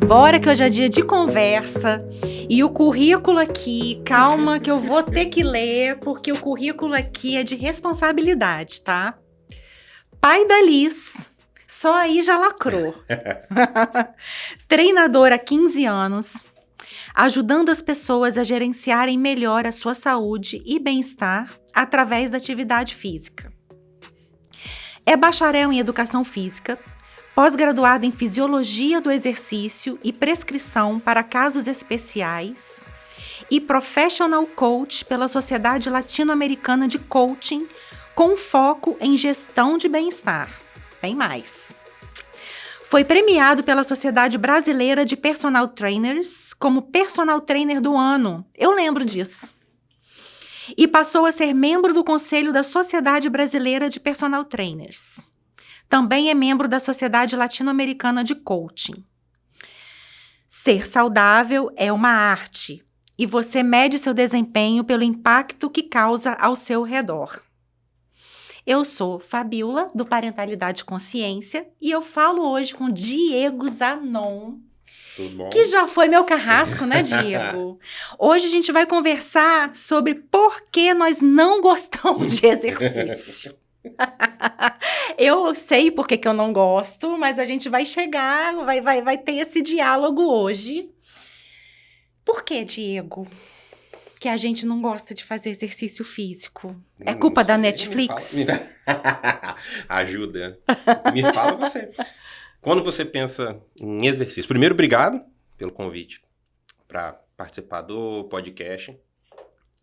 Bora que hoje é dia de conversa. E o currículo aqui, calma que eu vou ter que ler, porque o currículo aqui é de responsabilidade, tá? Pai da Liz, só aí já lacrou. Treinador há 15 anos, ajudando as pessoas a gerenciarem melhor a sua saúde e bem-estar através da atividade física. É bacharel em educação física, pós-graduado em fisiologia do exercício e prescrição para casos especiais e professional coach pela Sociedade Latino-Americana de Coaching, com foco em gestão de bem-estar. Tem mais. Foi premiado pela Sociedade Brasileira de Personal Trainers como Personal Trainer do Ano. Eu lembro disso. E passou a ser membro do Conselho da Sociedade Brasileira de Personal Trainers. Também é membro da Sociedade Latino-Americana de Coaching. Ser saudável é uma arte e você mede seu desempenho pelo impacto que causa ao seu redor. Eu sou Fabiola, do Parentalidade Consciência, e eu falo hoje com Diego Zanon, Tudo bom? que já foi meu carrasco, né, Diego? Hoje a gente vai conversar sobre por que nós não gostamos de exercício. Eu sei por que eu não gosto, mas a gente vai chegar, vai ter esse diálogo hoje. Por que, Diego, que a gente não gosta de fazer exercício físico? É culpa da Netflix? Ajuda. Me fala você. Quando você pensa em exercício, primeiro, obrigado pelo convite para participar do podcast,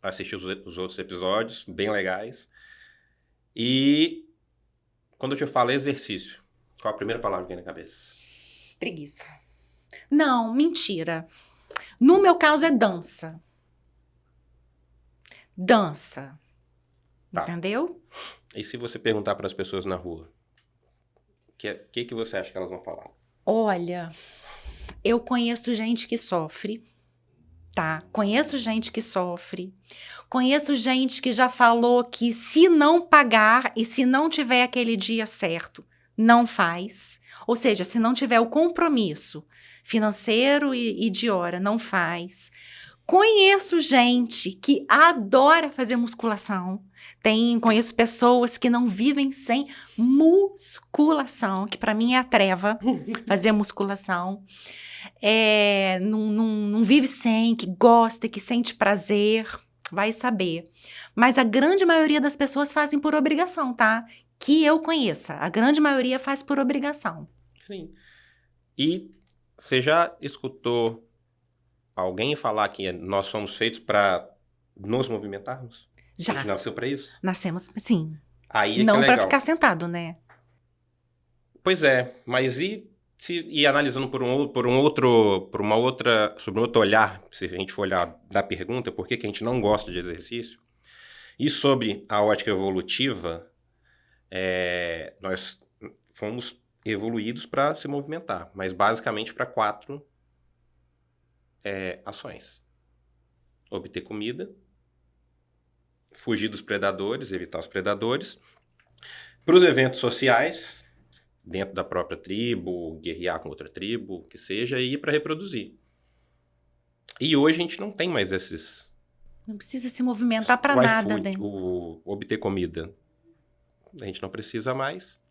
assistir os outros episódios, bem legais. E quando eu te falo exercício, qual a primeira palavra que vem na cabeça? Preguiça. Não, mentira. No meu caso é dança. Dança. Tá. Entendeu? E se você perguntar para as pessoas na rua, o que você acha que elas vão falar? Olha, eu conheço gente que sofre, tá? Conheço gente que sofre. Conheço gente que já falou que se não pagar e se não tiver aquele dia certo, não faz. Ou seja, se não tiver o compromisso financeiro e de hora, não faz. Conheço gente que adora fazer musculação. Conheço pessoas que não vivem sem musculação, que para mim é a treva, fazer musculação. Não vive sem, que gosta, que sente prazer, vai saber. Mas a grande maioria das pessoas fazem por obrigação, tá? Que eu conheça, a grande maioria faz por obrigação. Sim. E você já escutou alguém falar que nós somos feitos para nos movimentarmos? Já. A gente nasceu para isso? Nascemos, sim. Aí é não que é para legal. ficar sentado, né? Pois é, mas e analisando sobre um outro olhar, se a gente for olhar da pergunta, por que a gente não gosta de exercício, e sobre a ótica evolutiva, nós fomos evoluídos para se movimentar, mas basicamente para 4 ações: obter comida, fugir dos predadores, evitar os predadores, para os eventos sociais, dentro da própria tribo, guerrear com outra tribo, que seja, e ir para reproduzir. E hoje a gente não tem mais esses... Não precisa se movimentar para o nada, iFood, né? o obter comida. A gente não precisa mais.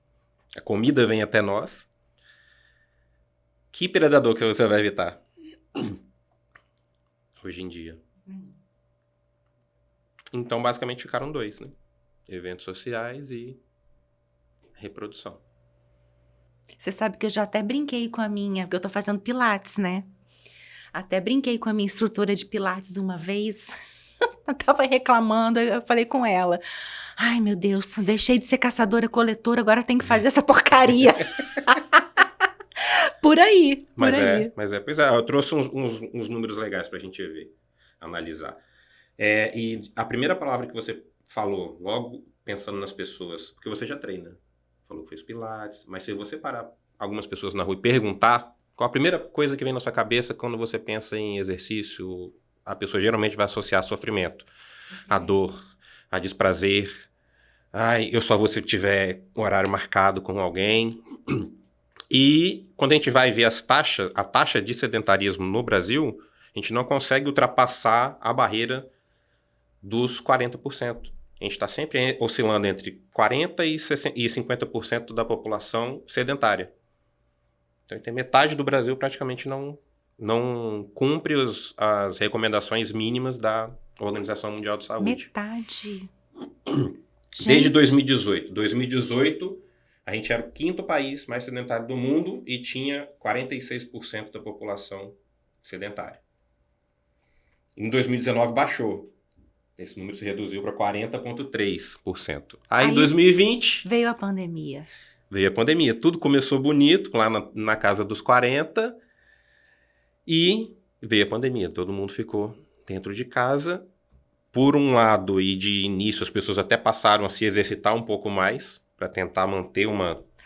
A comida vem até nós. Que predador que você vai evitar? Hoje em dia. Então, basicamente, ficaram 2, né? Eventos sociais e reprodução. Você sabe que eu já até brinquei com a minha, porque eu tô fazendo pilates, né? Até brinquei com a minha instrutora de pilates uma vez. Eu tava reclamando, eu falei com ela: ai, meu Deus, deixei de ser caçadora-coletora, agora tem que fazer essa porcaria. Por aí. Pois é. Pois é, eu trouxe uns números legais pra gente ver, analisar. E a primeira palavra que você falou, logo pensando nas pessoas, porque você já treina, falou que fez pilates, mas se você parar algumas pessoas na rua e perguntar, qual a primeira coisa que vem na sua cabeça quando você pensa em exercício, a pessoa geralmente vai associar a sofrimento, a dor, a desprazer. Ai, eu só vou se tiver horário marcado com alguém. E quando a gente vai ver a taxa de sedentarismo no Brasil, a gente não consegue ultrapassar a barreira dos 40%. A gente está sempre oscilando entre 40% e 50% da população sedentária. Então, tem metade do Brasil praticamente não cumpre as recomendações mínimas da Organização Mundial de Saúde. Metade. Desde 2018. 2018, a gente era o 5º país mais sedentário do mundo e tinha 46% da população sedentária. Em 2019 baixou. Esse número se reduziu para 40,3%. Aí em 2020... veio a pandemia. Veio a pandemia. Tudo começou bonito, lá na casa dos 40%. E veio a pandemia. Todo mundo ficou dentro de casa. Por um lado, e de início, as pessoas até passaram a se exercitar um pouco mais para tentar manter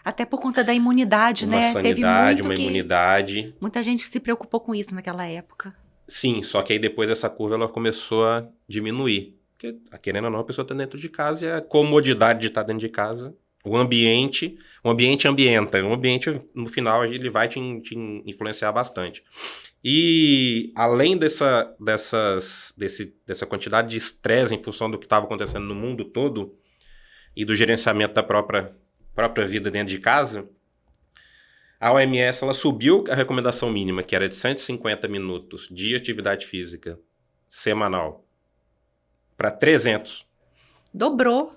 até por conta da imunidade, uma né? sanidade, uma imunidade. Muita gente se preocupou com isso naquela época. Sim, só que aí depois essa curva ela começou a diminuir. Porque, querendo ou não, a pessoa está dentro de casa e a comodidade de estar dentro de casa, o ambiente ambienta. O ambiente, no final, ele vai te influenciar bastante. E além dessa quantidade de estresse em função do que estava acontecendo no mundo todo e do gerenciamento da própria vida dentro de casa, a OMS ela subiu a recomendação mínima, que era de 150 minutos de atividade física semanal, para 300. Dobrou.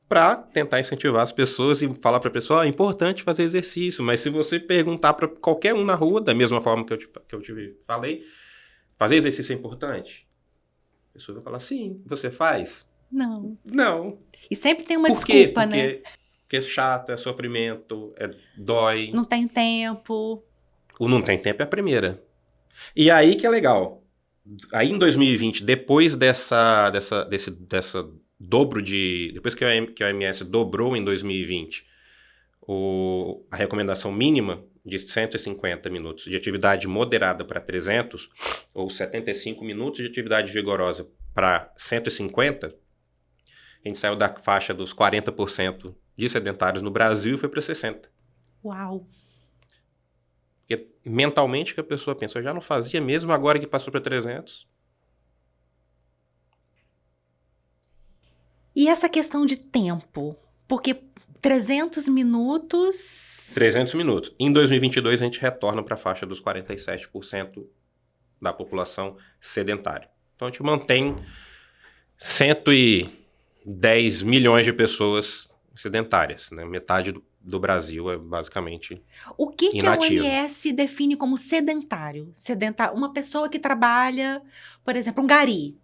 Para tentar incentivar as pessoas e falar para a pessoa, é importante fazer exercício, mas se você perguntar para qualquer um na rua, da mesma forma que eu te falei, fazer exercício é importante? A pessoa vai falar, sim, você faz? Não. E sempre tem uma desculpa, né? Porque é chato, é sofrimento, dói. Não tem tempo. O não tem tempo é a primeira. E aí que é legal. Aí em 2020, depois desse dobro depois que a OMS dobrou em 2020 a recomendação mínima de 150 minutos de atividade moderada para 300, ou 75 minutos de atividade vigorosa para 150, a gente saiu da faixa dos 40% de sedentários no Brasil e foi para 60%. Uau! Porque mentalmente que a pessoa pensa, eu já não fazia mesmo agora que passou para 300. E essa questão de tempo? Porque 300 minutos... 300 minutos. Em 2022, a gente retorna para a faixa dos 47% da população sedentária. Então, a gente mantém 110 milhões de pessoas sedentárias, né? Metade do Brasil é basicamente O que inativo. a OMS define como sedentário? Uma pessoa que trabalha, por exemplo, um gari.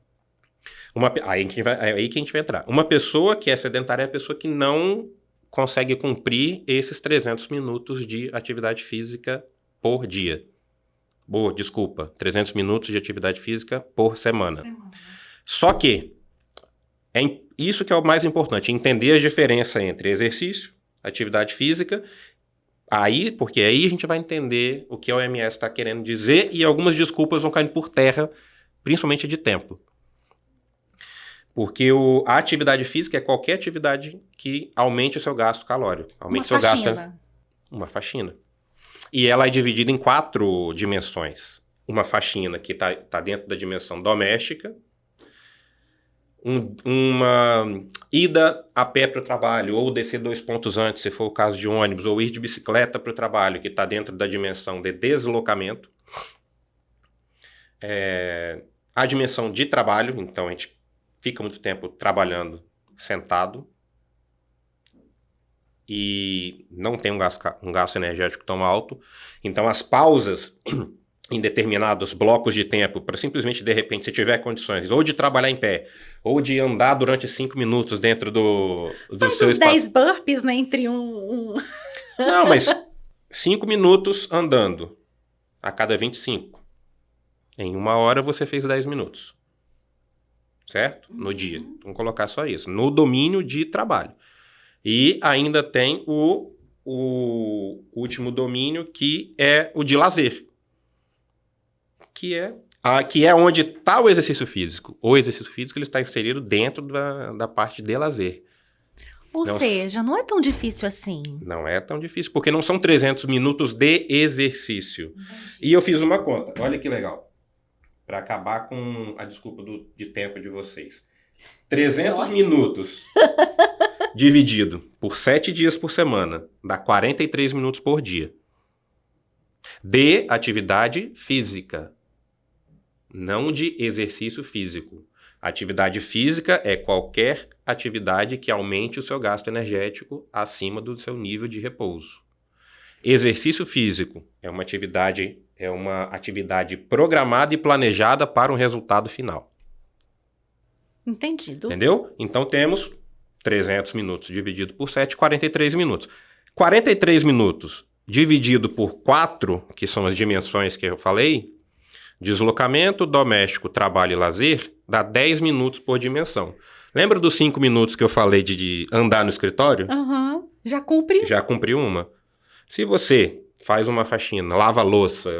Aí que a gente vai entrar. Uma pessoa que é sedentária é a pessoa que não consegue cumprir esses 300 minutos de atividade física por dia. 300 minutos de atividade física por semana. Só que isso que é o mais importante, entender a diferença entre exercício, atividade física, porque aí a gente vai entender o que a OMS está querendo dizer e algumas desculpas vão caindo por terra, principalmente de tempo. Porque a atividade física é qualquer atividade que aumente o seu gasto calórico. Aumente seu gasto. Uma faxina. E ela é dividida em 4 dimensões. Uma faxina que tá dentro da dimensão doméstica. Uma ida a pé para o trabalho, ou descer 2 pontos antes, se for o caso de ônibus, ou ir de bicicleta para o trabalho, que está dentro da dimensão de deslocamento. A dimensão de trabalho, então a gente fica muito tempo trabalhando sentado e não tem um gasto energético tão alto. Então, as pausas em determinados blocos de tempo, para simplesmente, de repente, se tiver condições, ou de trabalhar em pé, ou de andar durante 5 minutos dentro do seu espaço. 10 burpees, né, entre um... Não, mas 5 minutos andando a cada 25. Em 1 hora, você fez 10 minutos. Certo? No dia. Vamos colocar só isso. No domínio de trabalho. E ainda tem o último domínio, que é o de lazer. Que é onde está o exercício físico. O exercício físico ele está inserido dentro da parte de lazer. Ou Não, seja, não é tão difícil assim. não é tão difícil, porque não são 300 minutos de exercício. E eu fiz uma conta, olha que legal, para acabar com a desculpa de tempo de vocês. 300 Nossa. minutos dividido por 7 dias por semana dá 43 minutos por dia. De atividade física, não de exercício físico. Atividade física é qualquer atividade que aumente o seu gasto energético acima do seu nível de repouso. Exercício físico é uma atividade programada e planejada para um resultado final. Entendido. Entendeu? Então temos 300 minutos dividido por 7, 43 minutos. 43 minutos dividido por 4, que são as dimensões que eu falei, deslocamento, doméstico, trabalho e lazer, dá 10 minutos por dimensão. Lembra dos 5 minutos que eu falei de andar no escritório? Aham. Já cumpri. Já cumpri uma. Se você faz uma faxina, lava a louça,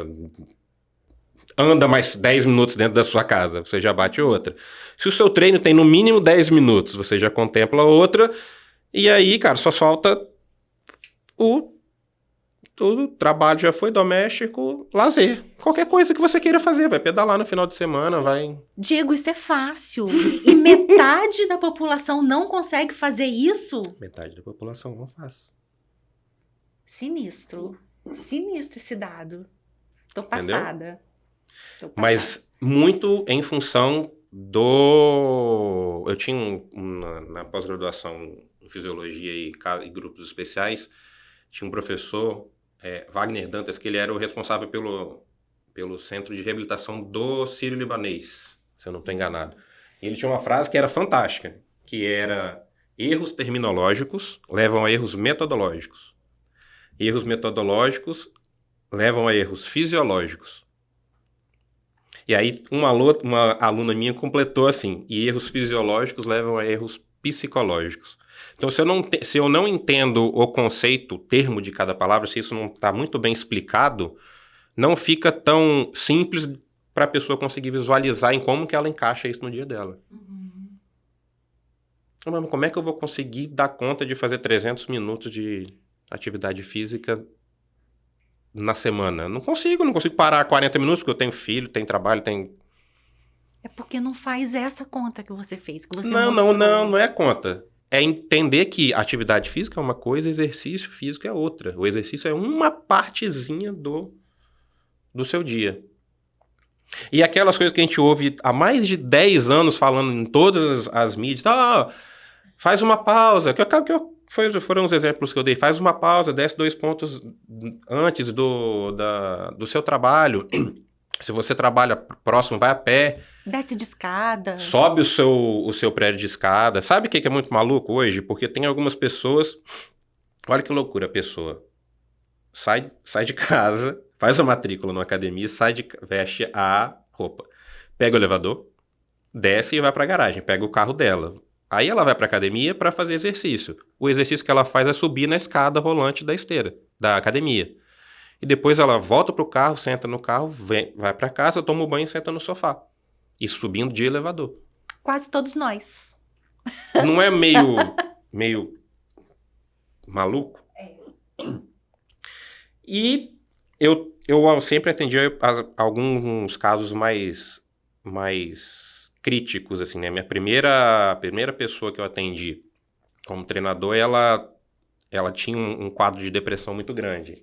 anda mais 10 minutos dentro da sua casa, você já bate outra. Se o seu treino tem no mínimo 10 minutos, você já contempla outra. E aí, cara, só falta o trabalho já foi, doméstico, lazer. Qualquer coisa que você queira fazer, vai pedalar no final de semana, vai... Diego, isso é fácil. E metade da população não consegue fazer isso? Metade da população não faz. Sinistro. Sinistro esse dado. Tô Entendeu? passada. Tô passada. Mas muito em função do... Eu tinha na pós-graduação em fisiologia e grupos especiais, tinha um professor, Wagner Dantas, que ele era o responsável pelo centro de reabilitação do Sírio-Libanês, se eu não estou enganado. E ele tinha uma frase que era fantástica, que era: erros terminológicos levam a erros metodológicos. Erros metodológicos levam a erros fisiológicos. E aí uma aluna minha completou assim: e erros fisiológicos levam a erros psicológicos. Então, se eu não entendo o conceito, o termo de cada palavra, se isso não está muito bem explicado, não fica tão simples para a pessoa conseguir visualizar em como que ela encaixa isso no dia dela. Mas como é que eu vou conseguir dar conta de fazer 300 minutos de atividade física na semana? Não consigo parar 40 minutos, porque eu tenho filho, tenho trabalho, tenho... É porque não faz essa conta que você fez, que você Não, mostrou. não é conta. É entender que atividade física é uma coisa, exercício físico é outra. O exercício é uma partezinha do seu dia. E aquelas coisas que a gente ouve há mais de 10 anos falando em todas as mídias, faz uma pausa, foram os exemplos que eu dei, faz uma pausa, desce 2 pontos antes do seu trabalho. Se você trabalha próximo, vai a pé. Desce de escada. Sobe o seu prédio de escada. Sabe o que é muito maluco hoje? Porque tem algumas pessoas... Olha que loucura, a pessoa sai de casa, faz a matrícula numa academia, veste a roupa, pega o elevador, desce e vai pra garagem, pega o carro dela. Aí ela vai pra academia pra fazer exercício. O exercício que ela faz é subir na escada rolante da esteira, da academia. E depois ela volta pro carro, senta no carro, vai pra casa, toma um banho e senta no sofá. E subindo de elevador. Quase todos nós. Não é meio maluco? E eu sempre atendi a alguns casos mais críticos, assim, né? A primeira pessoa que eu atendi como treinador, ela tinha um quadro de depressão muito grande.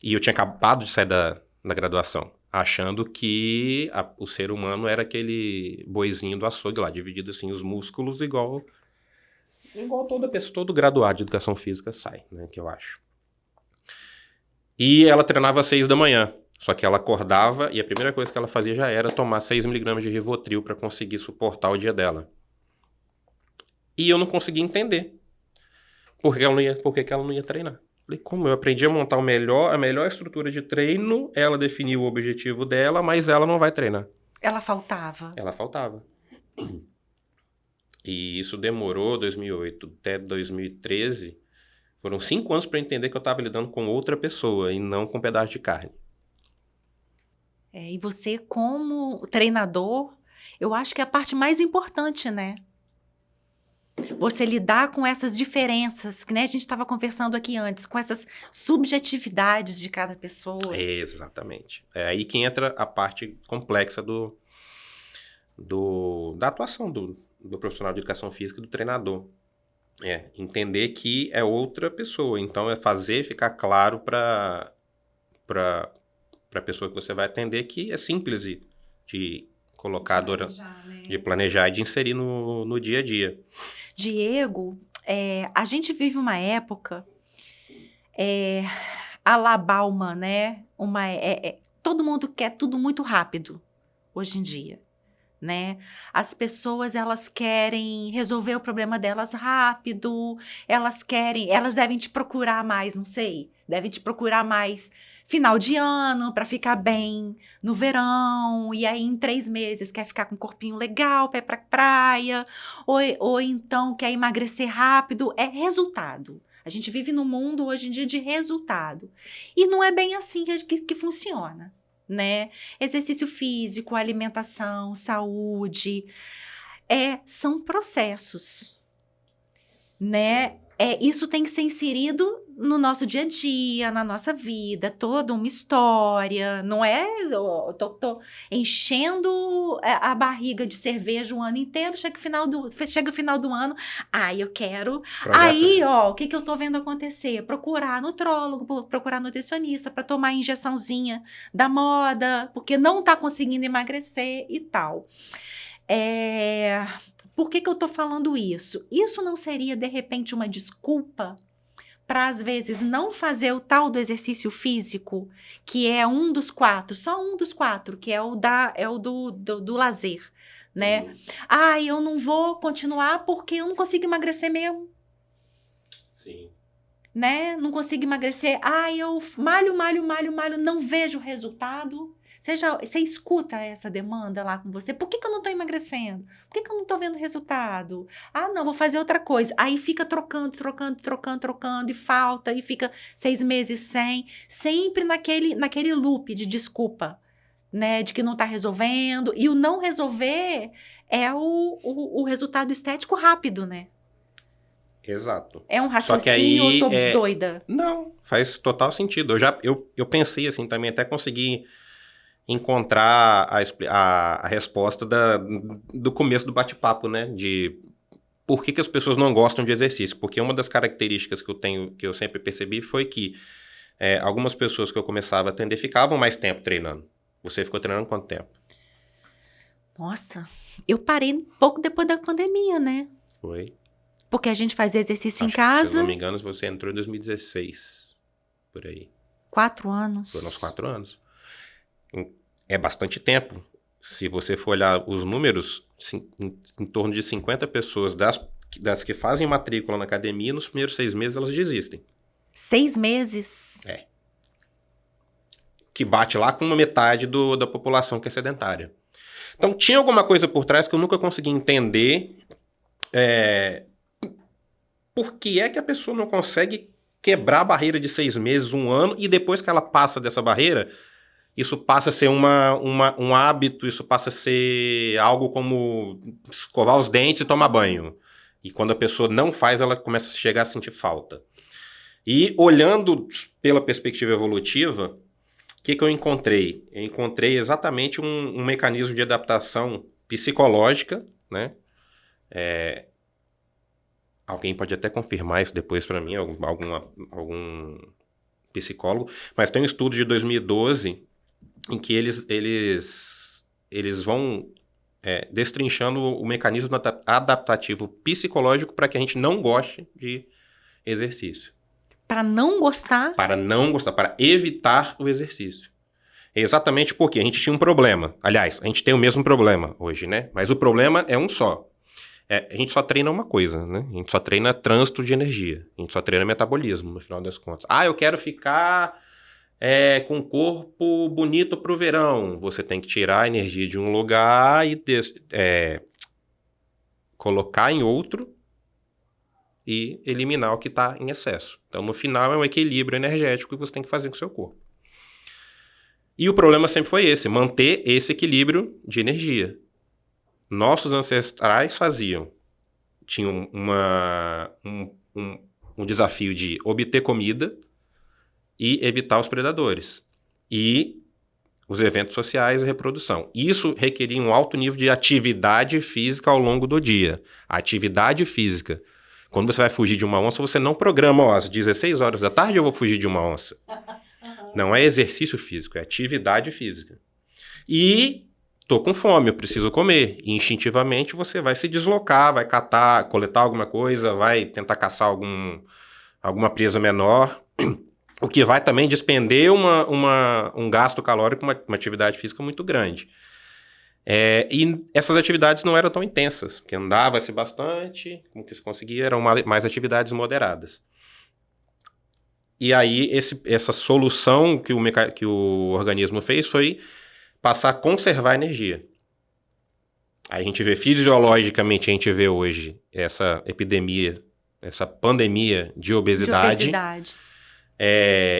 E eu tinha acabado de sair da graduação, achando que o ser humano era aquele boizinho do açougue lá, dividido assim, os músculos igual toda pessoa, todo graduado de educação física sai, né, que eu acho. E ela treinava às 6 da manhã, só que ela acordava e a primeira coisa que ela fazia já era tomar 6 miligramas de Rivotril para conseguir suportar o dia dela. E eu não conseguia entender por que ela não ia treinar. Falei, como? Eu aprendi a montar a melhor estrutura de treino, ela definiu o objetivo dela, mas ela não vai treinar. Ela faltava. Ela faltava. E isso demorou, 2008 até 2013, foram 5 anos para entender que eu estava lidando com outra pessoa e não com um pedaço de carne. E você, como treinador, eu acho que é a parte mais importante, né? Você lidar com essas diferenças, que, né, a gente estava conversando aqui antes, com essas subjetividades de cada pessoa. Exatamente. É aí que entra a parte complexa da atuação do profissional de educação física e do treinador. Entender que é outra pessoa. Então, é fazer ficar claro para a pessoa que você vai atender que é simples de colocar, de planejar e de inserir no dia a dia. Diego, a gente vive uma época a la Bauman, né? Todo mundo quer tudo muito rápido hoje em dia, né? As pessoas, elas querem resolver o problema delas rápido, elas devem te procurar mais, não sei, devem te procurar mais final de ano para ficar bem no verão, e aí em 3 meses quer ficar com um corpinho legal, pé pra praia, ou então quer emagrecer rápido, é resultado. A gente vive num mundo hoje em dia de resultado. E não é bem assim que funciona, né? Exercício físico, alimentação, saúde, são processos, né? Isso tem que ser inserido no nosso dia a dia, na nossa vida, toda uma história, não é? Eu tô enchendo a barriga de cerveja o ano inteiro, chega o final do ano, eu quero. Aí, o que eu tô vendo acontecer? Procurar nutrólogo, procurar nutricionista para tomar a injeçãozinha da moda, porque não tá conseguindo emagrecer e tal. Por que eu tô falando isso? Isso não seria, de repente, uma desculpa para, às vezes, não fazer o tal do exercício físico, que é um dos 4, só um dos 4, que é o do lazer, né? Eu não vou continuar porque eu não consigo emagrecer mesmo. Sim. Né? Não consigo emagrecer. Eu malho, não vejo resultado. Você escuta essa demanda lá com você? Por que eu não tô emagrecendo? Por que eu não tô vendo resultado? Não, vou fazer outra coisa. Aí fica trocando, e falta, e fica 6 meses sem. Sempre naquele loop de desculpa, né? De que não tá resolvendo. E o não resolver é o resultado estético rápido, né? Exato. É um raciocínio ou eu tô doida? Não, faz total sentido. Eu pensei assim também, até consegui encontrar a resposta do começo do bate-papo, né? De por que as pessoas não gostam de exercício. Porque uma das características que eu sempre percebi foi que algumas pessoas que eu começava a atender ficavam mais tempo treinando. Você ficou treinando quanto tempo? Nossa, eu parei pouco depois da pandemia, né? Foi. Porque a gente fazia exercício em Se casa. eu não me engano, você entrou em 2016, por aí. 4 anos. Foi uns 4 anos. É bastante tempo. Se você for olhar os números, em torno de 50 pessoas das que fazem matrícula na academia, nos primeiros 6 meses elas desistem. 6 meses? Que bate lá com uma metade da população que é sedentária. Então tinha alguma coisa por trás que eu nunca consegui entender. Por que é que a pessoa não consegue quebrar a barreira de 6 meses, 1 ano, e depois que ela passa dessa barreira, isso passa a ser um hábito, isso passa a ser algo como escovar os dentes e tomar banho. E quando a pessoa não faz, ela começa a chegar a sentir falta. E olhando pela perspectiva evolutiva, o que eu encontrei? Eu encontrei exatamente um mecanismo de adaptação psicológica, né? Alguém pode até confirmar isso depois para mim, algum psicólogo, mas tem um estudo de 2012 em que eles vão destrinchando o mecanismo adaptativo psicológico para que a gente não goste de exercício. Para não gostar? Para não gostar, para evitar o exercício. Exatamente porque a gente tinha um problema. Aliás, a gente tem o mesmo problema hoje, né? Mas o problema é um só. A gente só treina uma coisa, né? A gente só treina trânsito de energia. A gente só treina metabolismo, no final das contas. Eu quero ficar com um corpo bonito pro verão. Você tem que tirar a energia de um lugar e colocar em outro e eliminar o que está em excesso. Então, no final, é um equilíbrio energético que você tem que fazer com o seu corpo. E o problema sempre foi esse, manter esse equilíbrio de energia. Nossos ancestrais faziam tinham um desafio de obter comida e evitar os predadores. E os eventos sociais e reprodução. Isso requeria um alto nível de atividade física ao longo do dia. A atividade física. Quando você vai fugir de uma onça, você não programa, ó, às 16 horas da tarde eu vou fugir de uma onça. Não é exercício físico, é atividade física. E tô com fome, eu preciso comer. E instintivamente você vai se deslocar, vai catar, coletar alguma coisa, vai tentar caçar alguma presa menor, o que vai também despender um gasto calórico, uma atividade física muito grande. E essas atividades não eram tão intensas, porque andava-se bastante, como que se conseguia, eram mais atividades moderadas. E aí, essa solução que o organismo fez foi passar a conservar a energia. Aí a gente vê, fisiologicamente, a gente vê hoje essa epidemia, essa pandemia de obesidade.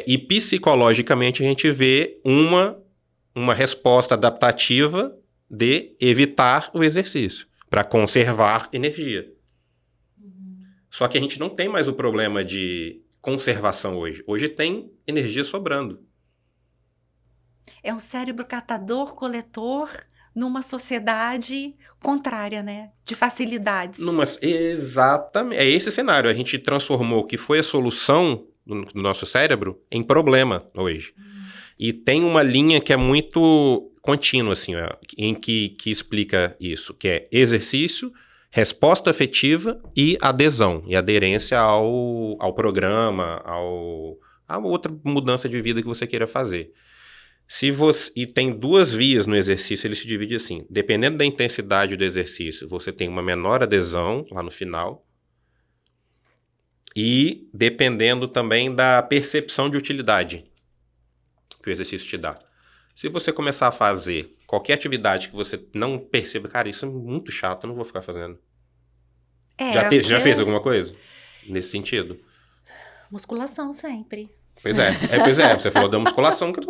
E psicologicamente a gente vê uma resposta adaptativa de evitar o exercício, para conservar energia. Só que a gente não tem mais o problema de conservação hoje. Hoje tem energia sobrando. É um cérebro catador-coletor numa sociedade contrária, né? De facilidades. Exatamente. É esse cenário. A gente transformou o que foi a solução do nosso cérebro em problema hoje. E tem uma linha que é muito contínua, assim, ó, em que explica isso, que é exercício, resposta afetiva e adesão, e aderência ao programa, a outra mudança de vida que você queira fazer. E tem duas vias no exercício, ele se divide assim. Dependendo da intensidade do exercício, você tem uma menor adesão lá no final. E dependendo também da percepção de utilidade que o exercício te dá. Se você começar a fazer qualquer atividade que você não perceba, cara, isso é muito chato, eu não vou ficar fazendo. Já fez alguma coisa nesse sentido? Musculação sempre. Pois é, você falou da musculação que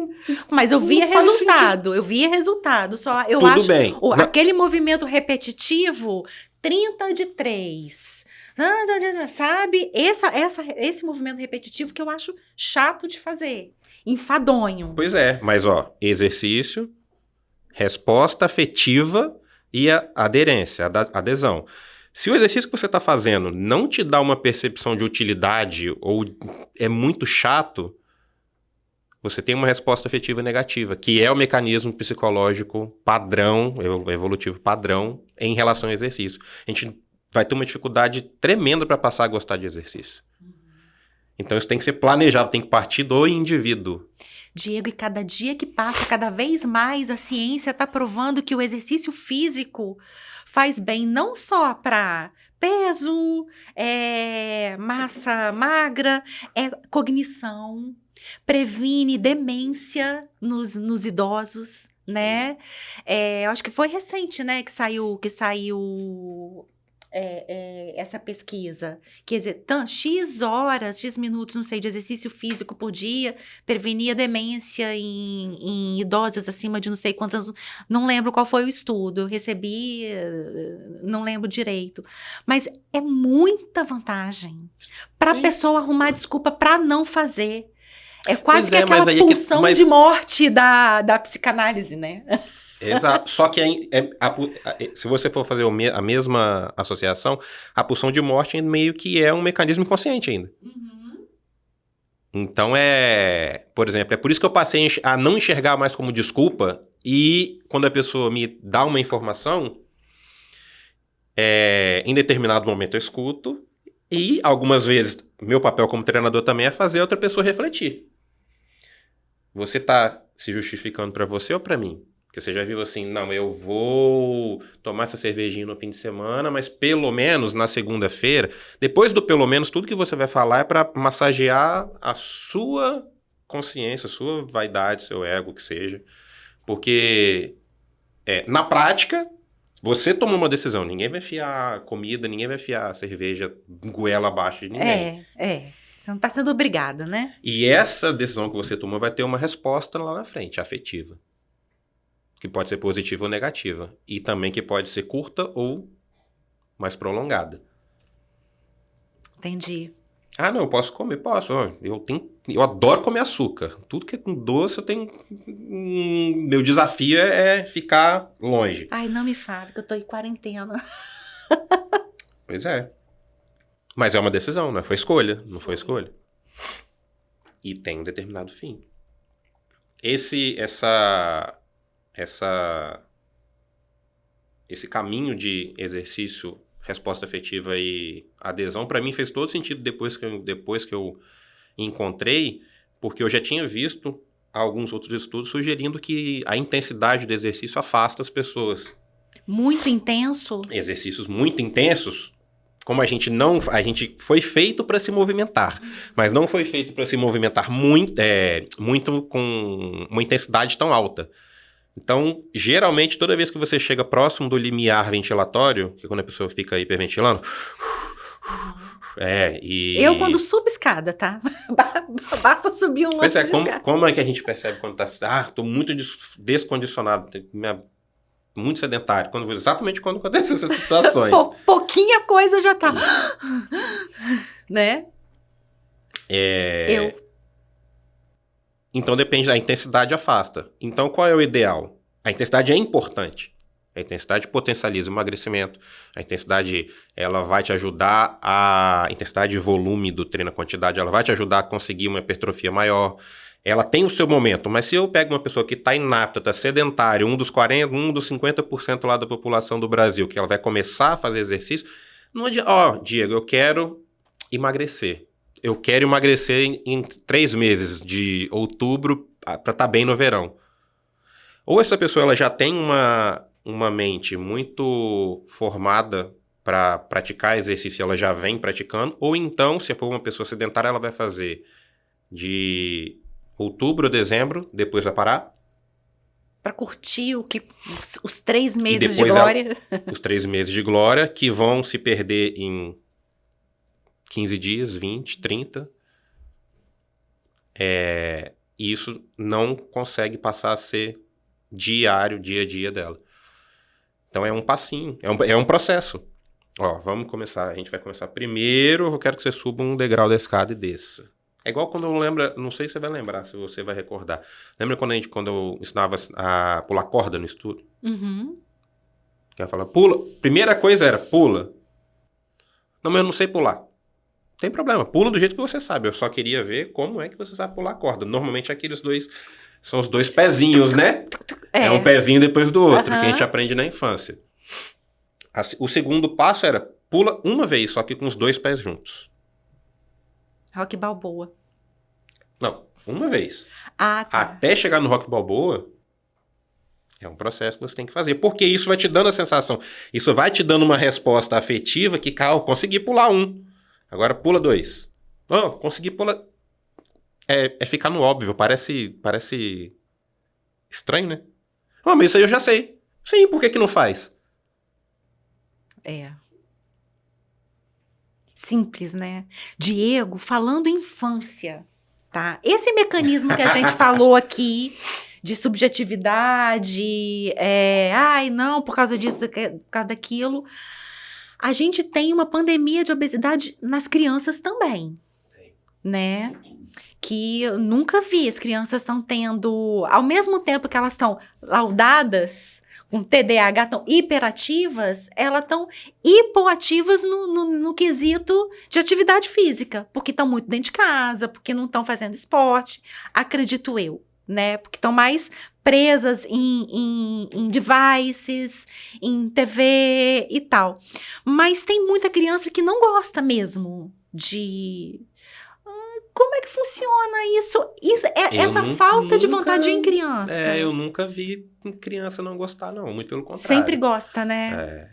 mas eu via resultado, só eu Tudo acho bem. Aquele movimento repetitivo, 30 de 3, sabe? Esse movimento repetitivo que eu acho chato de fazer, enfadonho. Pois é, mas ó, exercício, resposta afetiva e a aderência, a adesão. Se o exercício que você está fazendo não te dá uma percepção de utilidade ou é muito chato, você tem uma resposta afetiva negativa, que é o mecanismo psicológico padrão, evolutivo padrão, em relação ao exercício. A gente vai ter uma dificuldade tremenda para passar a gostar de exercício. Então isso tem que ser planejado, tem que partir do indivíduo. Diego, e cada dia que passa, cada vez mais a ciência está provando que o exercício físico faz bem não só para peso, massa magra, cognição, previne demência nos idosos, né? Eu acho que foi recente, né, que saiu essa pesquisa. Quer dizer, X horas, X minutos, não sei, de exercício físico por dia prevenia demência em idosos acima de não sei quantos, não lembro qual foi o estudo, eu recebi, não lembro direito. Mas é muita vantagem para a pessoa arrumar desculpa para não fazer. É quase que aquela pulsão de morte da psicanálise, né? Exato. Só que se você for fazer a mesma associação, a pulsão de morte meio que é um mecanismo inconsciente ainda. Então por exemplo, é por isso que eu passei a não enxergar mais como desculpa, e quando a pessoa me dá uma informação, em determinado momento eu escuto, e algumas vezes meu papel como treinador também é fazer a outra pessoa refletir. Você tá se justificando para você ou para mim? Porque você já viu assim, não, eu vou tomar essa cervejinha no fim de semana, mas pelo menos na segunda-feira, depois do pelo menos, tudo que você vai falar é para massagear a sua consciência, a sua vaidade, seu ego, que seja. Porque, na prática, você tomou uma decisão. Ninguém vai enfiar comida, ninguém vai enfiar cerveja goela abaixo de ninguém. Você não está sendo obrigado, né? E essa decisão que você tomou vai ter uma resposta lá na frente, afetiva. Que pode ser positiva ou negativa. E também que pode ser curta ou mais prolongada. Entendi. Ah, não, eu posso comer? Posso. Ó, eu adoro comer açúcar. Tudo que é com doce eu tenho. Meu desafio é ficar longe. Ai, não me fala que eu tô em quarentena. Pois é. Mas é uma decisão, não foi escolha. Não foi escolha. E tem um determinado fim. Esse caminho de exercício, resposta afetiva e adesão, pra mim fez todo sentido depois que eu encontrei, porque eu já tinha visto alguns outros estudos sugerindo que a intensidade do exercício afasta as pessoas. Muito intenso? Exercícios muito intensos, como a gente foi feito para se movimentar, mas não foi feito para se movimentar muito com uma intensidade tão alta. Então, geralmente, toda vez que você chega próximo do limiar ventilatório, que é quando a pessoa fica hiperventilando, Eu quando subo escada, tá? Basta subir um Pois lance de escada. como é que a gente percebe quando tá... tô muito descondicionado, muito sedentário. Exatamente quando acontecem essas situações. Pouquinha coisa já tá. Né? Então depende da intensidade, afasta. Então qual é o ideal? A intensidade é importante. A intensidade potencializa o emagrecimento. A intensidade, ela vai te ajudar a intensidade e volume do treino, a quantidade, ela vai te ajudar a conseguir uma hipertrofia maior. Ela tem o seu momento, mas se eu pego uma pessoa que está inapta, está sedentária, um dos 50% lá da população do Brasil, que ela vai começar a fazer exercício, não adianta, Diego, eu quero emagrecer. Eu quero emagrecer em 3 meses, de outubro para estar bem no verão. Ou essa pessoa ela já tem uma mente muito formada para praticar exercício, ela já vem praticando, ou então, se for uma pessoa sedentária, ela vai fazer de outubro a dezembro, depois vai parar. Pra curtir os 3 meses de glória. Os 3 meses de glória, que vão se perder em 15 dias, 20, 30. E isso não consegue passar a ser diário, dia a dia dela. Então é um passinho, é um processo. Vamos começar, a gente vai começar primeiro, eu quero que você suba um degrau da escada e desça. É igual quando não sei se você vai lembrar, se você vai recordar. Lembra quando eu ensinava a pular corda no estudo? Uhum. Que ela fala, pula. Primeira coisa era, pula. Não, mas eu não sei pular. Não tem problema, pula do jeito que você sabe. Eu só queria ver como é que você sabe pular corda. Normalmente aqueles dois são os 2 pezinhos, né? É um pezinho depois do outro, que a gente aprende na infância. O segundo passo era, pula uma vez, só que com os 2 pés juntos. Rock Balboa. Não, uma vez. Tá. Até chegar no Rock Balboa, é um processo que você tem que fazer. Porque isso vai te dando a sensação, isso vai te dando uma resposta afetiva que, consegui pular 1. Agora pula 2. Consegui pular... É ficar no óbvio, parece estranho, né? Mas isso aí eu já sei. Sim, por que não faz? Simples, né? Diego, falando infância, tá? Esse mecanismo que a gente falou aqui, de subjetividade, não, por causa disso, por causa daquilo, a gente tem uma pandemia de obesidade nas crianças também, né? Que eu nunca vi, as crianças estão tendo, ao mesmo tempo que elas estão laudadas, com TDAH, estão hiperativas, elas estão hipoativas no quesito de atividade física, porque estão muito dentro de casa, porque não estão fazendo esporte, acredito eu, né? Porque estão mais presas em devices, em TV e tal. Mas tem muita criança que não gosta mesmo de... Como é que funciona isso? Essa falta de vontade em criança. Eu nunca vi criança não gostar, não. Muito pelo contrário. Sempre gosta, né?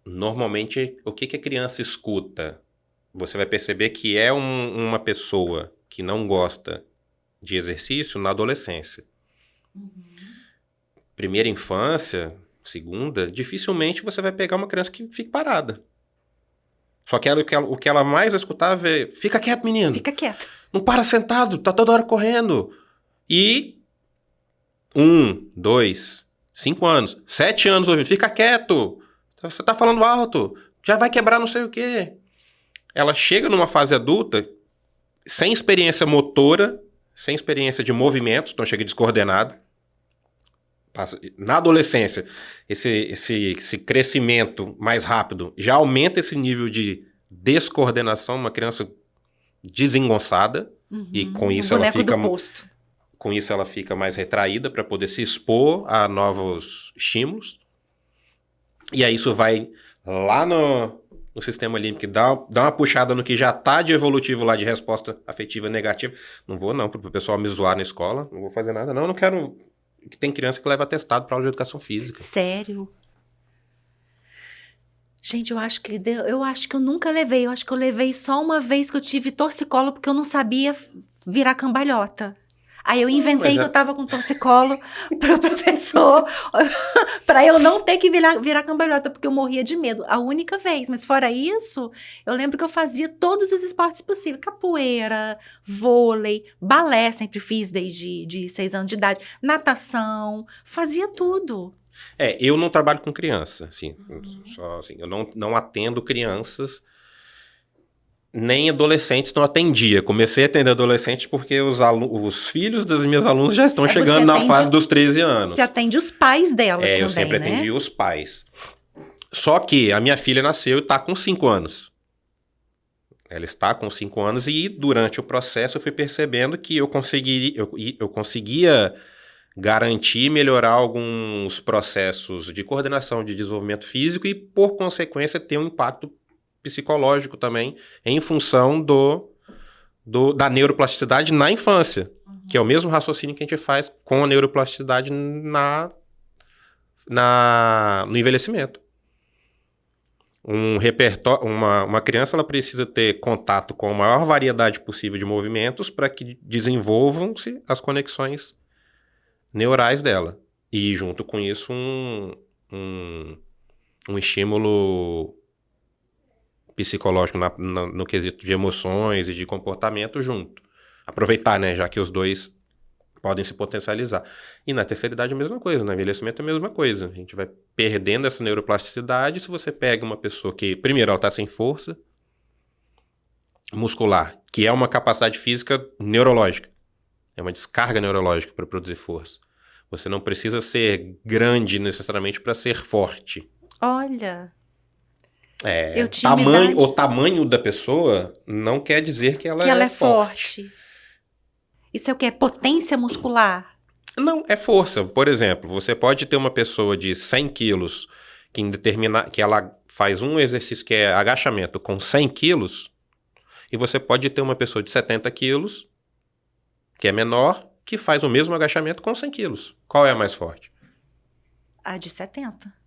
Normalmente, o que a criança escuta? Você vai perceber que é uma pessoa que não gosta de exercício na adolescência. Primeira infância, segunda, dificilmente você vai pegar uma criança que fique parada. Só que o que ela mais vai escutar é, fica quieto, menino. Fica quieto. Não para sentado, tá toda hora correndo. E 1, 2, 5 anos, 7 anos ouvindo, fica quieto. Você tá falando alto. Já vai quebrar não sei o quê. Ela chega numa fase adulta sem experiência motora, sem experiência de movimentos, então chega descoordenado. Na adolescência, esse crescimento mais rápido já aumenta esse nível de descoordenação, uma criança desengonçada, e com isso ela fica... Com isso ela fica mais retraída para poder se expor a novos estímulos. E aí isso vai lá no sistema límbico, dá uma puxada no que já tá de evolutivo lá de resposta afetiva negativa. Não vou não, pro pessoal me zoar na escola, não vou fazer nada. Não quero... que tem criança que leva atestado para aula de educação física. Sério? Gente, eu acho que eu nunca levei. Eu acho que eu levei só uma vez que eu tive torcicolo porque eu não sabia virar cambalhota. Aí eu inventei que eu tava com torcicolo pro professor pra eu não ter que virar cambalhota, porque eu morria de medo. A única vez. Mas fora isso, eu lembro que eu fazia todos os esportes possíveis. Capoeira, vôlei, balé sempre fiz desde de 6 anos de idade. Natação, fazia tudo. Eu não trabalho com criança, assim, só assim, eu não atendo crianças, nem adolescentes não atendia. Comecei a atender adolescentes porque os filhos das minhas alunas já estão chegando na fase dos 13 anos. Você atende os pais delas também, eu sempre atendi os pais. Só que a minha filha nasceu e está com 5 anos. Ela está com 5 anos e durante o processo eu fui percebendo que eu conseguia garantir e melhorar alguns processos de coordenação de desenvolvimento físico e, por consequência, ter um impacto psicológico também em função da neuroplasticidade na infância, que é o mesmo raciocínio que a gente faz com a neuroplasticidade no envelhecimento. Uma criança ela precisa ter contato com a maior variedade possível de movimentos para que desenvolvam-se as conexões neurais dela. E junto com isso um estímulo psicológico no quesito de emoções e de comportamento junto. Aproveitar, né? Já que os dois podem se potencializar. E na terceira idade é a mesma coisa, no envelhecimento é a mesma coisa. A gente vai perdendo essa neuroplasticidade. Se você pega uma pessoa que, primeiro, ela está sem força muscular, que é uma capacidade física neurológica. É uma descarga neurológica para produzir força. Você não precisa ser grande necessariamente para ser forte. Olha... O tamanho da pessoa não quer dizer que ela é forte. Isso é o que? É potência muscular? Não, é força. Por exemplo, você pode ter uma pessoa de 100 quilos que ela faz um exercício que é agachamento com 100 quilos e você pode ter uma pessoa de 70 quilos, que é menor, que faz o mesmo agachamento com 100 quilos. Qual é a mais forte? A de 70.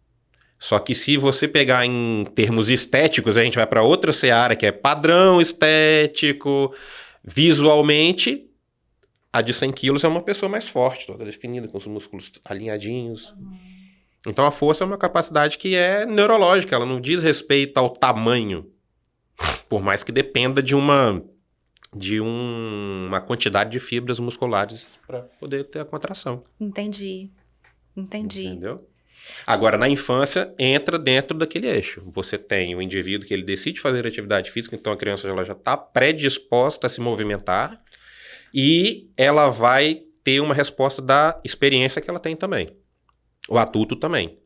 Só que se você pegar em termos estéticos, a gente vai para outra seara, que é padrão estético, visualmente, a de 100 quilos é uma pessoa mais forte, toda definida, com os músculos alinhadinhos. Então a força é uma capacidade que é neurológica, ela não diz respeito ao tamanho, por mais que dependa de uma quantidade de fibras musculares para poder ter a contração. Entendi. Entendeu? Agora, na infância, entra dentro daquele eixo. Você tem o indivíduo que ele decide fazer atividade física, então a criança ela já está predisposta a se movimentar e ela vai ter uma resposta da experiência que ela tem também. O adulto também.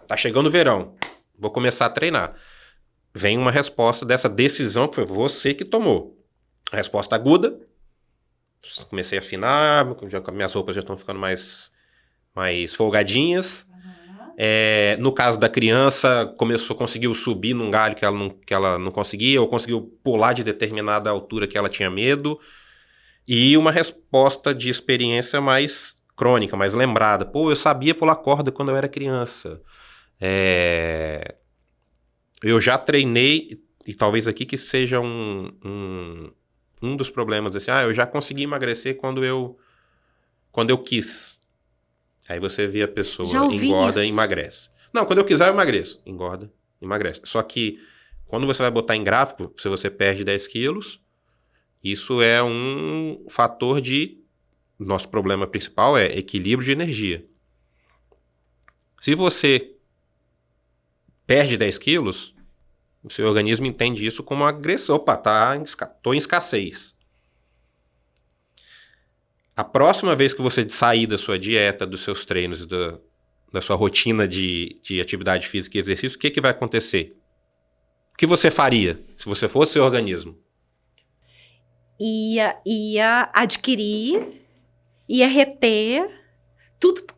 Tá chegando o verão, vou começar a treinar. Vem uma resposta dessa decisão que foi você que tomou. A resposta aguda, comecei a afinar, minhas roupas já estão ficando mais folgadinhas. No caso da criança, conseguiu subir num galho que ela não conseguia, ou conseguiu pular de determinada altura que ela tinha medo. E uma resposta de experiência mais crônica, mais lembrada. Eu sabia pular corda quando eu era criança. Eu já treinei, e talvez aqui que seja um dos problemas, assim, eu já consegui emagrecer quando eu quis. Aí você vê a pessoa engorda e emagrece. Não, quando eu quiser eu emagreço. Engorda, emagrece. Só que quando você vai botar em gráfico, se você perde 10 quilos, isso é um fator de... Nosso problema principal é equilíbrio de energia. Se você perde 10 quilos, O seu organismo entende isso como uma agressão. Opa, tô em escassez. A próxima vez que você sair da sua dieta, dos seus treinos, da sua rotina de atividade física e exercício, o que vai acontecer? O que você faria se você fosse seu organismo? Ia adquirir, ia reter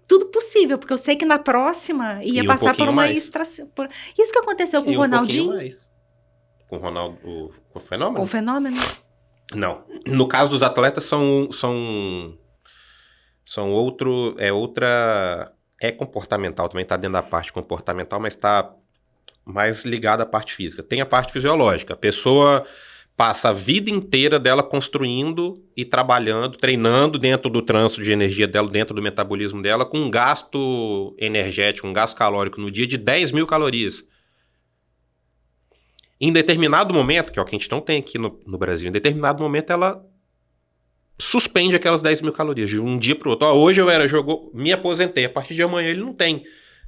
tudo possível, porque eu sei que na próxima ia passar por uma extra... Isso que aconteceu com o Ronaldinho. Mais. Com o Ronaldo, com o Fenômeno? Com o Fenômeno? Não. No caso dos atletas, são outro... É comportamental, também está dentro da parte comportamental, mas está mais ligado à parte física. Tem a parte fisiológica. A pessoa passa a vida inteira dela construindo e trabalhando, treinando dentro do trânsito de energia dela, dentro do metabolismo dela, com um gasto energético, um gasto calórico no dia de 10 mil calorias. Em determinado momento, que é o que a gente não tem aqui no Brasil, em determinado momento ela suspende aquelas 10 mil calorias de um dia para o outro. Hoje me aposentei, a partir de amanhã ele não tem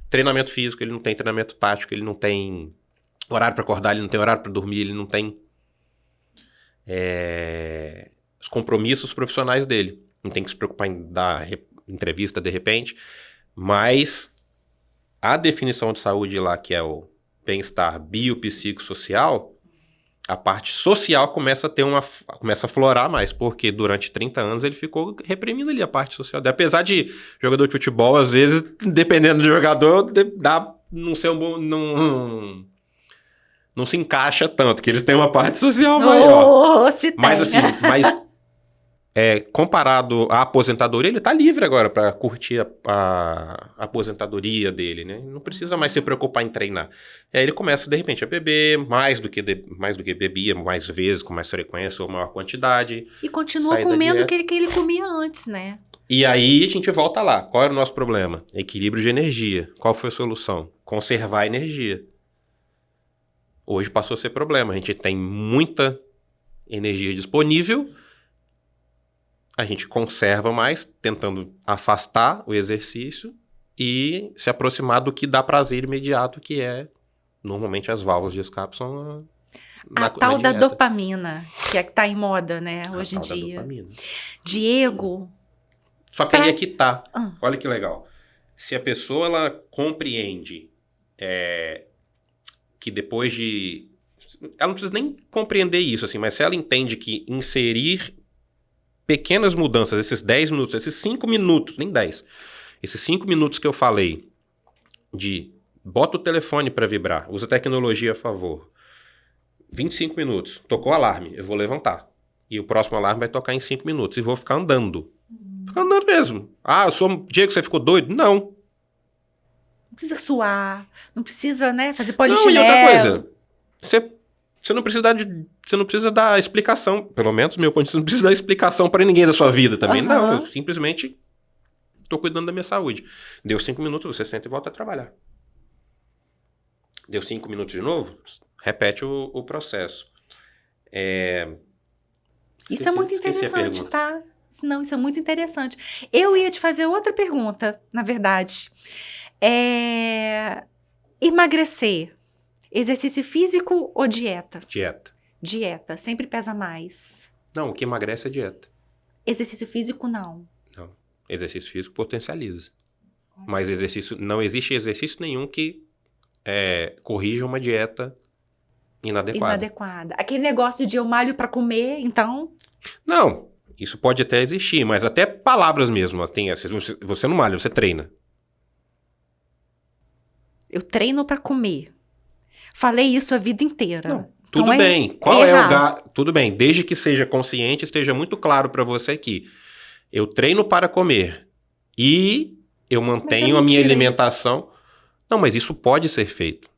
treinamento físico, ele não tem treinamento tático, ele não tem horário para acordar, ele não tem horário para dormir, ele não tem os compromissos profissionais dele. Não tem que se preocupar em dar entrevista de repente, mas a definição de saúde lá, que é o bem-estar biopsicossocial, a parte social começa a florar mais, porque durante 30 anos ele ficou reprimindo ali a parte social. Apesar de jogador de futebol, às vezes, dependendo do jogador, não ser um bom... Não se encaixa tanto, que eles têm uma parte social maior. Mas assim, comparado à aposentadoria, ele tá livre agora para curtir a aposentadoria dele, né? Não precisa mais se preocupar em treinar. Ele começa, de repente, a beber mais do que bebia, mais vezes, com mais frequência ou maior quantidade. E continua comendo o que ele comia antes, né? E aí a gente volta lá. Qual era o nosso problema? Equilíbrio de energia. Qual foi a solução? Conservar a energia. Hoje passou a ser problema. A gente tem muita energia disponível, a gente conserva mais, tentando afastar o exercício e se aproximar do que dá prazer imediato, que é, normalmente, as válvulas de escape são a tal da dopamina, que está em moda, né, hoje em dia. Dopamina. Diego... Só que aí é que tá. Olha que legal. Se a pessoa ela compreende que depois de... Ela não precisa nem compreender isso, assim, mas se ela entende que inserir pequenas mudanças, esses 10 minutos, esses 5 minutos, nem 10, esses 5 minutos que eu falei de bota o telefone para vibrar, usa tecnologia a favor, 25 minutos, tocou o alarme, eu vou levantar. E o próximo alarme vai tocar em 5 minutos e vou ficar andando. Ficar andando mesmo. Eu sou Diego, você ficou doido? Não. Não precisa suar, não precisa, né, fazer polichinelo. Não, e outra coisa, você não precisa dar explicação, pelo menos meu ponto de vista, não precisa dar explicação para ninguém da sua vida também. Não, eu simplesmente tô cuidando da minha saúde. Deu 5 minutos, você senta e volta a trabalhar. Deu 5 minutos de novo, repete o processo. Isso é muito interessante, tá? Não, isso é muito interessante. Eu ia te fazer outra pergunta, na verdade. Emagrecer. Exercício físico ou dieta? Dieta. Dieta. Sempre pesa mais. Não, o que emagrece é dieta. Exercício físico, não. Não. Exercício físico potencializa. Mas não existe exercício nenhum que corrija uma dieta inadequada. Aquele negócio de eu malho pra comer, então... Não. Isso pode até existir, mas até palavras mesmo. Você não malha, você treina. Eu treino pra comer. Falei isso a vida inteira. Não, tudo bem. Qual é o Tudo bem, desde que seja consciente, esteja muito claro para você que eu treino para comer e eu mantenho a minha alimentação. Isso. Não, mas isso pode ser feito.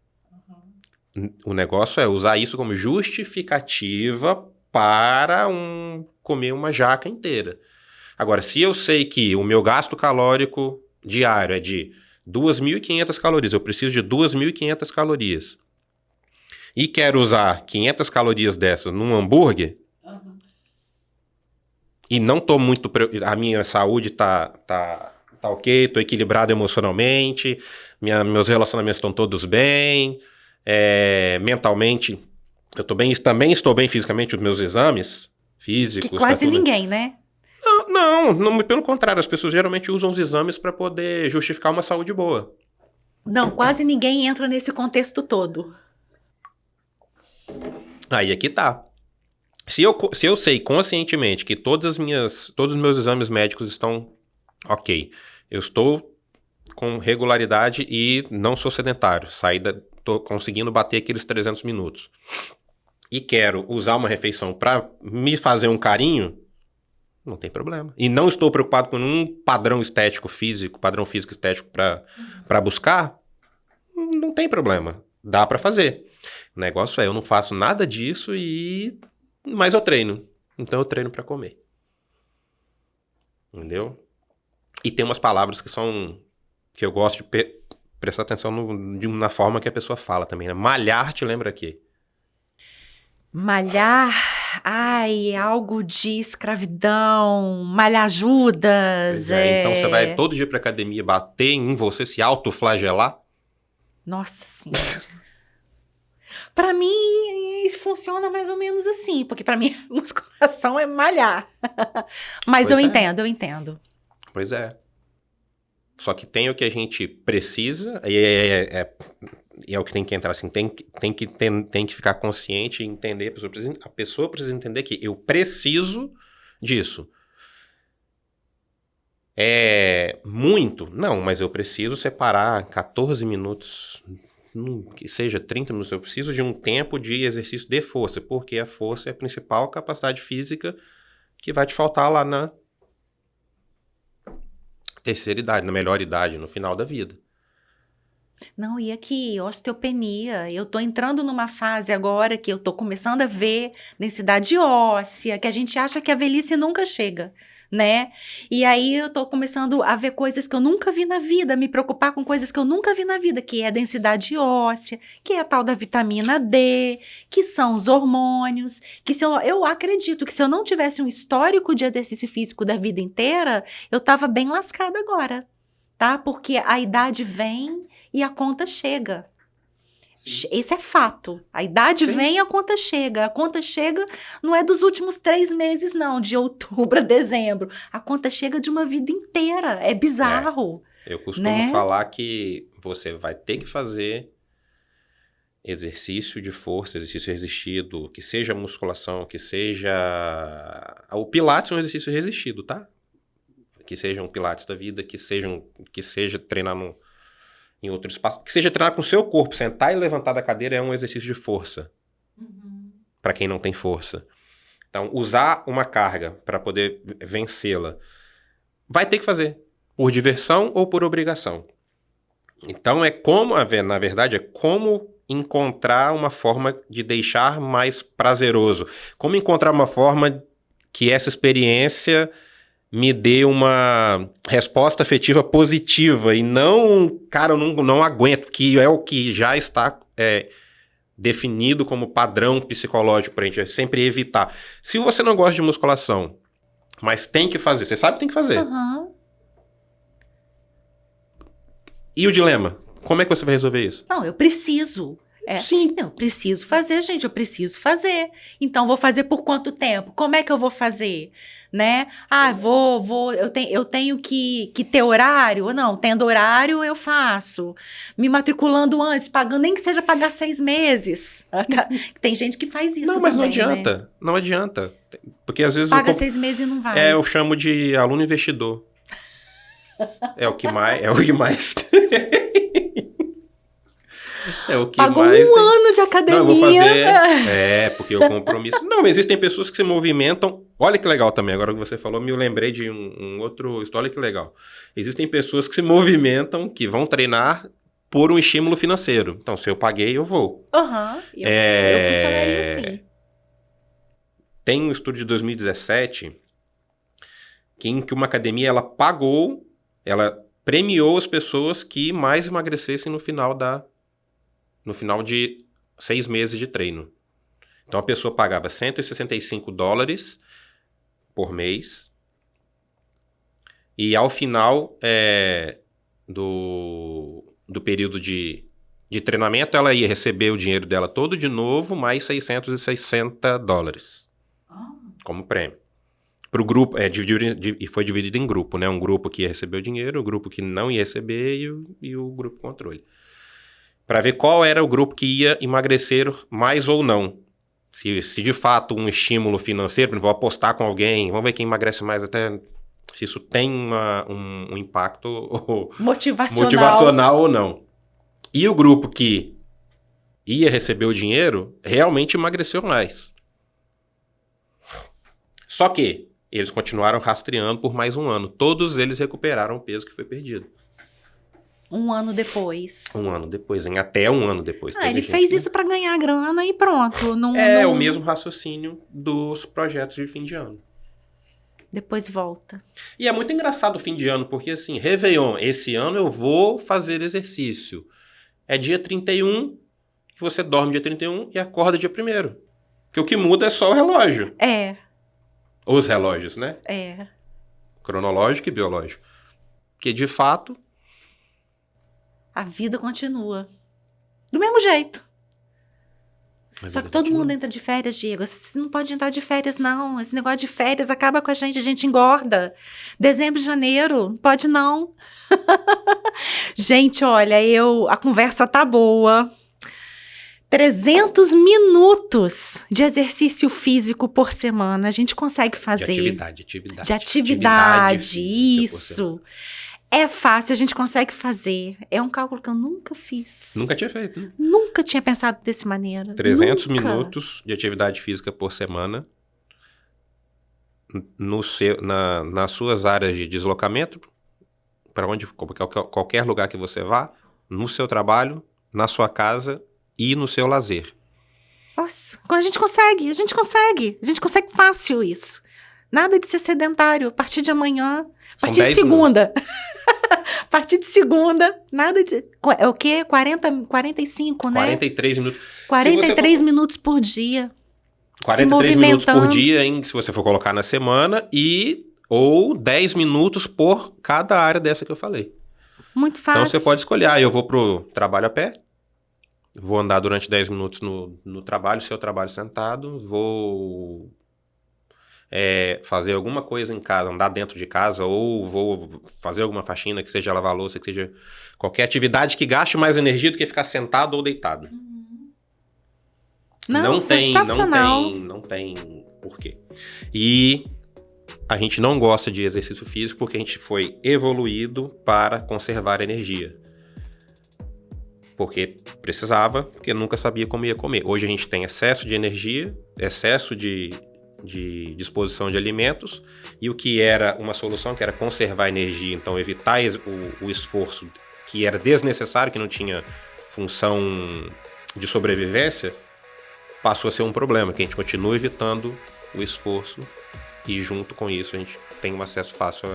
O negócio é usar isso como justificativa para comer uma jaca inteira. Agora, se eu sei que o meu gasto calórico diário é de 2.500 calorias, eu preciso de 2.500 calorias, e quero usar 500 calorias dessas num hambúrguer, e não tô muito... A minha saúde tá ok, tô equilibrado emocionalmente, meus relacionamentos estão todos bem, mentalmente, também estou bem fisicamente, os meus exames físicos. Que quase tá tudo... ninguém, né? Não, pelo contrário, as pessoas geralmente usam os exames para poder justificar uma saúde boa. Não, quase ninguém entra nesse contexto todo. Aí é que tá. Se eu sei conscientemente que todos os meus exames médicos estão ok, eu estou com regularidade e não sou sedentário, tô conseguindo bater aqueles 300 minutos, e quero usar uma refeição para me fazer um carinho, não tem problema. E não estou preocupado com um padrão físico estético para buscar, não tem problema. Dá para fazer. O negócio é, eu não faço nada disso mas eu treino. Então eu treino para comer. Entendeu? E tem umas palavras que eu gosto de prestar atenção na forma que a pessoa fala também, né? Malhar te lembra aqui. Malhar, algo de escravidão, malhajudas. Então você vai todo dia pra academia bater em você, se autoflagelar? Nossa Senhora. Pra mim, funciona mais ou menos assim, porque pra mim, musculação é malhar. Mas eu entendo. Pois é. Só que tem o que a gente precisa, e é o que tem que entrar, assim, tem que ficar consciente e entender, a pessoa precisa entender que eu preciso disso. É muito? Não, mas eu preciso separar 14 minutos, que seja 30 minutos, eu preciso de um tempo de exercício de força, porque a força é a principal capacidade física que vai te faltar lá na terceira idade, na melhor idade, no final da vida. Não, e aqui, osteopenia, eu tô entrando numa fase agora que eu tô começando a ver densidade óssea, que a gente acha que a velhice nunca chega, né? E aí eu tô começando a ver coisas que eu nunca vi na vida, me preocupar com coisas que eu nunca vi na vida, que é a densidade óssea, que é a tal da vitamina D, que são os hormônios, que eu acredito que se eu não tivesse um histórico de exercício físico da vida inteira, eu tava bem lascada agora. Tá? Porque a idade vem e a conta chega. Sim. Esse é fato. A idade vem e a conta chega. A conta chega não é dos últimos 3 meses, não, de outubro a dezembro. A conta chega de uma vida inteira. É bizarro. Eu costumo falar que você vai ter que fazer exercício de força, exercício resistido, que seja musculação, que seja... O Pilates é um exercício resistido, tá? Que seja um Pilates da vida, que seja treinar em outro espaço, que seja treinar com o seu corpo. Sentar e levantar da cadeira é um exercício de força. Para quem não tem força. Então, usar uma carga para poder vencê-la, vai ter que fazer. Por diversão ou por obrigação. Então, na verdade, é como encontrar uma forma de deixar mais prazeroso. Como encontrar uma forma que essa experiência me dê uma resposta afetiva positiva e não, cara, eu não aguento, que é o que já está definido como padrão psicológico pra gente, é sempre evitar. Se você não gosta de musculação, mas tem que fazer, você sabe que tem que fazer. E o dilema? Como é que você vai resolver isso? Não, eu preciso. Sim. Eu preciso fazer, gente, eu preciso fazer. Então, vou fazer por quanto tempo? Como é que eu vou fazer? Né? Eu tenho que ter horário? Ou não, tendo horário, eu faço. Me matriculando antes, pagando, nem que seja pagar 6 meses. Tem gente que faz isso. Não, mas também, não adianta. Né? Não adianta. Porque às vezes... Paga 6 meses e não vai. Eu chamo de aluno investidor. É o que mais... É o que Pagou mais um ano de academia. Não, eu vou fazer... porque o compromisso... Não, existem pessoas que se movimentam... Olha que legal também, agora que você falou, me lembrei de um outro... Olha que legal. Existem pessoas que se movimentam, que vão treinar por um estímulo financeiro. Então, se eu paguei, eu vou. Eu funcionaria assim. Tem um estudo de 2017 em que uma academia, ela pagou, ela premiou as pessoas que mais emagrecessem no final de 6 meses de treino. Então a pessoa pagava $165 por mês e ao final do período de de treinamento, ela ia receber o dinheiro dela todo de novo, mais $660 como prêmio. Para o grupo, e foi dividido em grupo, né? Um grupo que ia receber o dinheiro, o grupo que não ia receber e o grupo controle. Para ver qual era o grupo que ia emagrecer mais ou não. Se de fato um estímulo financeiro, vou apostar com alguém, vamos ver quem emagrece mais, até se isso tem um impacto motivacional ou não. E o grupo que ia receber o dinheiro realmente emagreceu mais. Só que eles continuaram rastreando por mais um ano. Todos eles recuperaram o peso que foi perdido. Um ano depois. Até um ano depois. Ele fez isso para ganhar grana e pronto. O mesmo raciocínio dos projetos de fim de ano. Depois volta. E é muito engraçado o fim de ano, porque assim, Réveillon, esse ano eu vou fazer exercício. É dia 31, que você dorme dia 31 e acorda dia 1º. Porque o que muda é só o relógio. Os relógios, né? Cronológico e biológico. Porque, de fato... a vida continua. Do mesmo jeito. Só que todo mundo entra de férias, Diego. Você não pode entrar de férias, não. Esse negócio de férias acaba com a gente engorda. Dezembro, janeiro, não pode não. Gente, olha, a conversa tá boa. 300 minutos de exercício físico por semana. A gente consegue fazer. De atividade, isso. É fácil, a gente consegue fazer. É um cálculo que eu nunca fiz. Nunca tinha feito, né? Nunca tinha pensado dessa maneira. 300 minutos de atividade física por semana nas suas áreas de deslocamento, para qualquer lugar que você vá, no seu trabalho, na sua casa e no seu lazer. Nossa, a gente consegue fácil isso. Nada de ser sedentário. A partir de amanhã, a partir de segunda. A partir de segunda, nada de... É o quê? 45, né? 43 minutos. 43 minutos por dia. 43 minutos por dia, se você for colocar na semana, ou 10 minutos por cada área dessa que eu falei. Muito fácil. Então você pode escolher. Eu vou pro trabalho a pé, vou andar durante 10 minutos no trabalho, se eu trabalho sentado, vou... fazer alguma coisa em casa, andar dentro de casa, ou vou fazer alguma faxina, que seja lavar louça, que seja qualquer atividade que gaste mais energia do que ficar sentado ou deitado. Não tem porquê. E a gente não gosta de exercício físico porque a gente foi evoluído para conservar energia. Porque precisava, porque nunca sabia como ia comer. Hoje a gente tem excesso de energia, excesso de disposição de alimentos, e o que era uma solução, que era conservar energia, então evitar o esforço que era desnecessário, que não tinha função de sobrevivência, passou a ser um problema, que a gente continua evitando o esforço, e junto com isso a gente tem um acesso fácil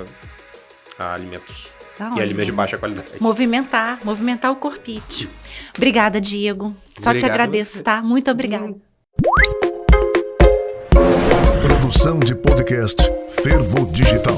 a alimentos e alimentos de baixa qualidade. Movimentar o corpite. Obrigada, Diego. Só te agradeço, tá? Muito obrigada. Produção de podcast Fervo Digital.